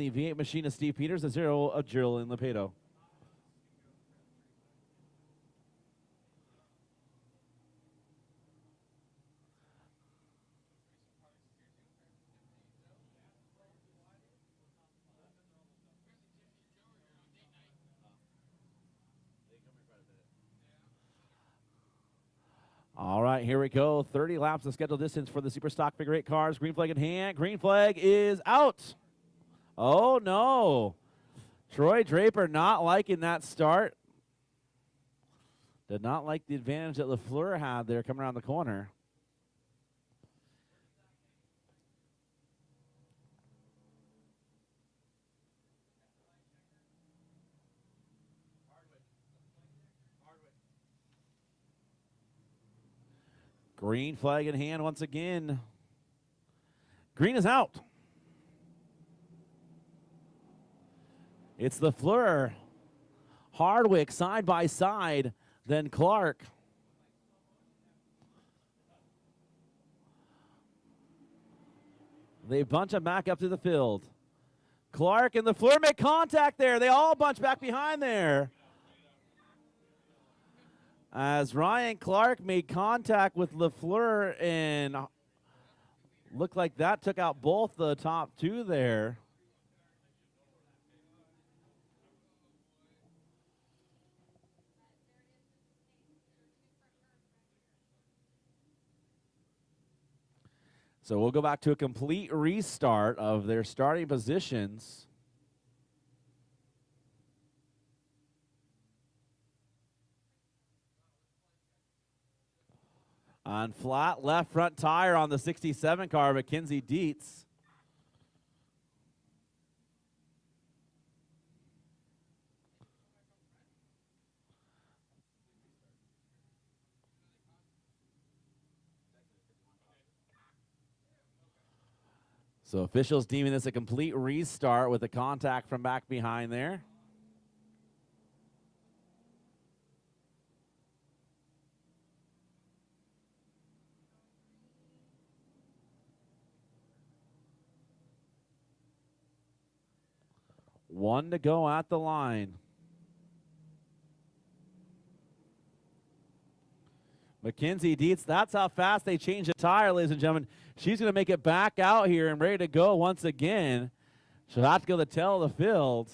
the V8 machine of Steve Peters, the 0 of Julian Lepedo. All right, here we go. 30 laps of scheduled distance for the Super Stock Figure 8 cars. Green flag in hand. Green flag is out. Oh, no. Troy Draper not liking that start. Did not like the advantage that LaFleur had there coming around the corner. Green flag in hand once again. Green is out. It's LaFleur, Hardwick side by side, then Clark. They bunch them back up to the field. Clark and LaFleur make contact there. They all bunch back behind there. As Ryan Clark made contact with LaFleur and looked like that took out both the top two there. So we'll go back to a complete restart of their starting positions. On flat left front tire on the 67 car, Mackenzie Dietz. So officials deeming this a complete restart with a contact from back behind there. One to go at the line. Mackenzie Dietz, that's how fast they change the tire, ladies and gentlemen. She's going to make it back out here and ready to go once again. She'll have to go to the tail of the field.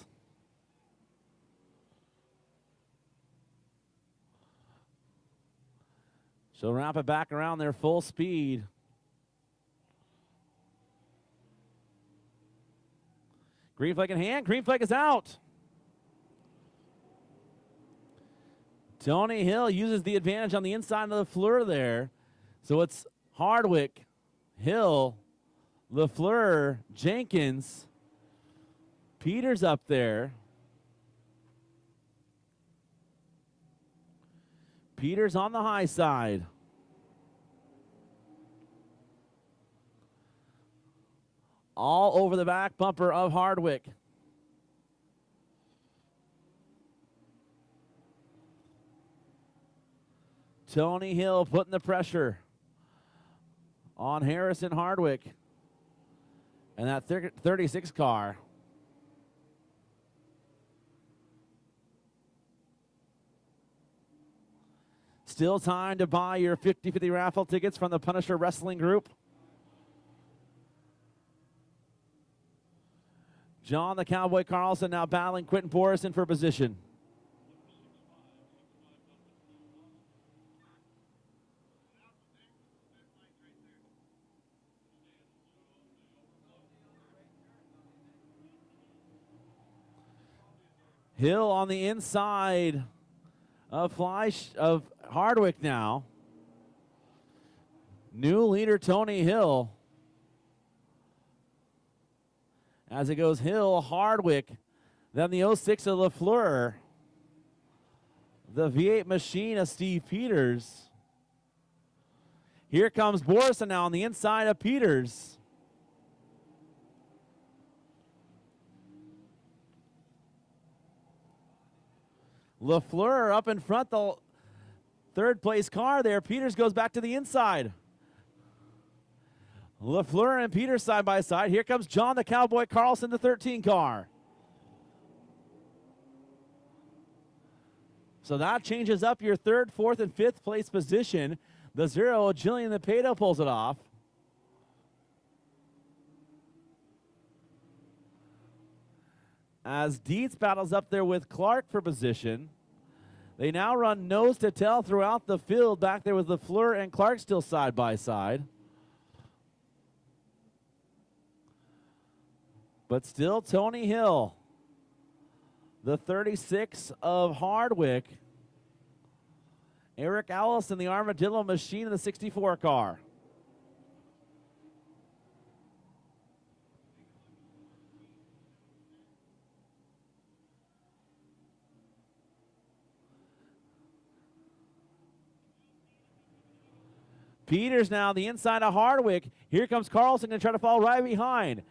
She'll wrap it back around their full speed. Green flag in hand. Green flag is out. Tony Hill uses the advantage on the inside of LaFleur there. So it's Hardwick, Hill, LaFleur, Jenkins, Peters up there. Peters on the high side. All over the back bumper of Hardwick. Tony Hill putting the pressure on Harrison Hardwick and that 36 car. Still time to buy your 50-50 raffle tickets from the Punisher Wrestling Group. John the Cowboy Carlson now battling Quentin Borison for position. Hill on the inside of Hardwick now. New leader Tony Hill. As it goes Hill, Hardwick, then the 06 of LaFleur. The V8 machine of Steve Peters. Here comes Borison now on the inside of Peters. LaFleur up in front, the third place car there. Peters goes back to the inside. LaFleur and Peters side by side. Here comes John the Cowboy Carlson, the 13 car. So that changes up your third, fourth, and fifth place position. The 0, Jillian the Pato pulls it off. As Dietz battles up there with Clark for position. They now run nose to tail throughout the field. Back there with LaFleur and Clark still side by side. But still Tony Hill, the 36 of Hardwick. Eric Allison, the Armadillo Machine in the 64 car. Peters now the inside of Hardwick. Here comes Carlson going to try to fall right behind.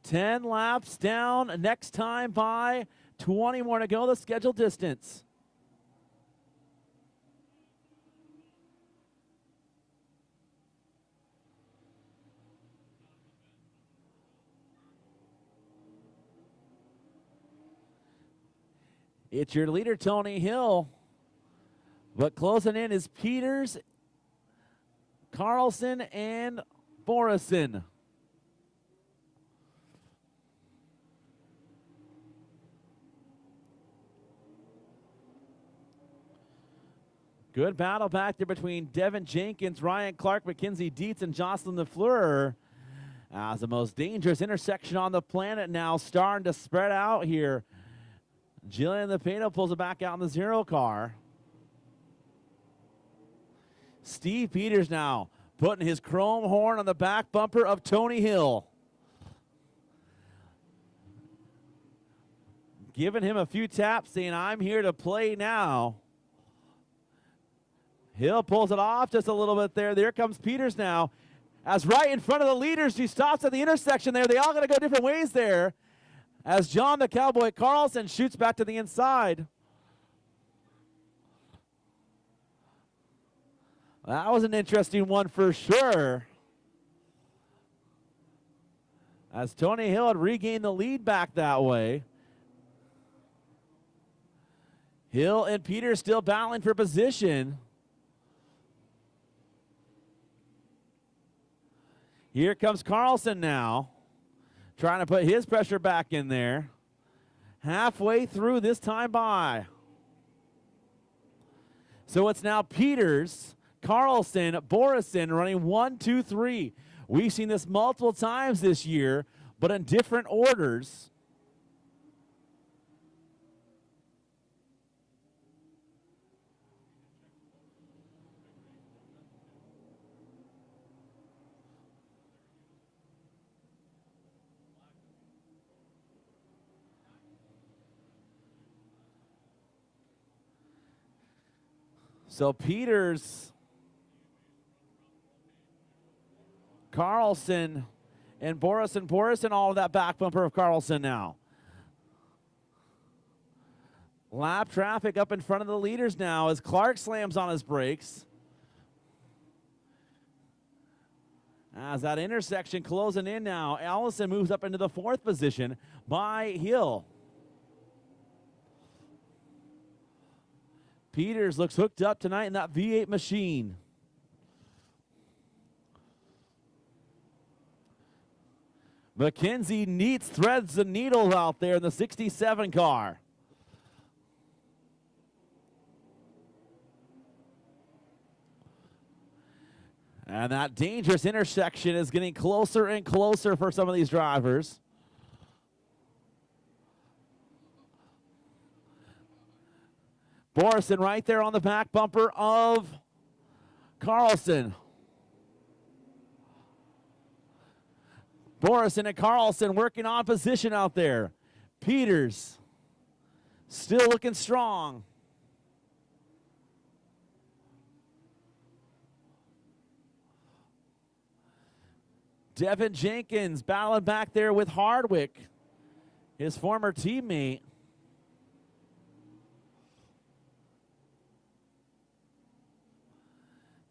10 laps down, next time by, 20 more to go, the scheduled distance. It's your leader, Tony Hill. But closing in is Peters, Carlson, and Borison. Good battle back there between Devin Jenkins, Ryan Clark, Mackenzie Dietz, and Jocelyn LaFleur. As the most dangerous intersection on the planet now starting to spread out here. Jillian the Pato pulls it back out in the 0 car. Steve Peters now putting his chrome horn on the back bumper of Tony Hill. Giving him a few taps saying, I'm here to play now. Hill pulls it off just a little bit there. There comes Peters now. As right in front of the leaders, he stops at the intersection there. They all got to go different ways there. As John the Cowboy Carlson shoots back to the inside. That was an interesting one for sure. As Tony Hill had regained the lead back that way. Hill and Peters still battling for position. Here comes Carlson now, trying to put his pressure back in there. Halfway through this time by. So it's now Peters, Carlson, Borison running 1, 2, 3. We've seen this multiple times this year, but in different orders. So Peters, Carlson, and Borison all of that back bumper of Carlson now. Lap traffic up in front of the leaders now as Clark slams on his brakes. As that intersection closing in now, Allison moves up into the 4th position by Hill. Peters looks hooked up tonight in that V8 machine. Mackenzie Neitz threads the needle out there in the 67 car. And that dangerous intersection is getting closer and closer for some of these drivers. Borison right there on the back bumper of Carlson. Borison and Carlson working on position out there. Peters still looking strong. Devin Jenkins battling back there with Hardwick, his former teammate.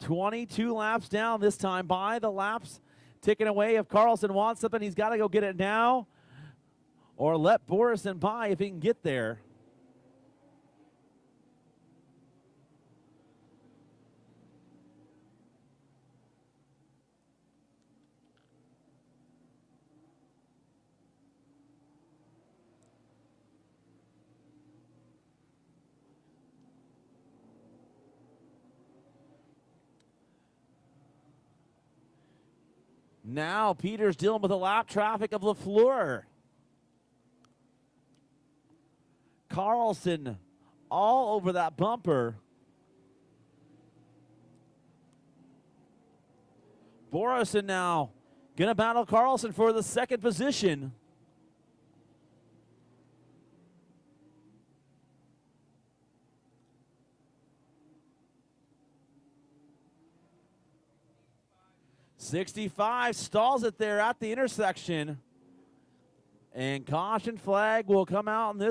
22 laps down this time by the laps ticking away. If Carlson wants something, he's got to go get it now or let Borison by if he can get there. Now Peters dealing with the lap traffic of LaFleur. Carlson all over that bumper. Borison now gonna battle Carlson for the second position. '65 stalls it there at the intersection. And caution flag will come out in this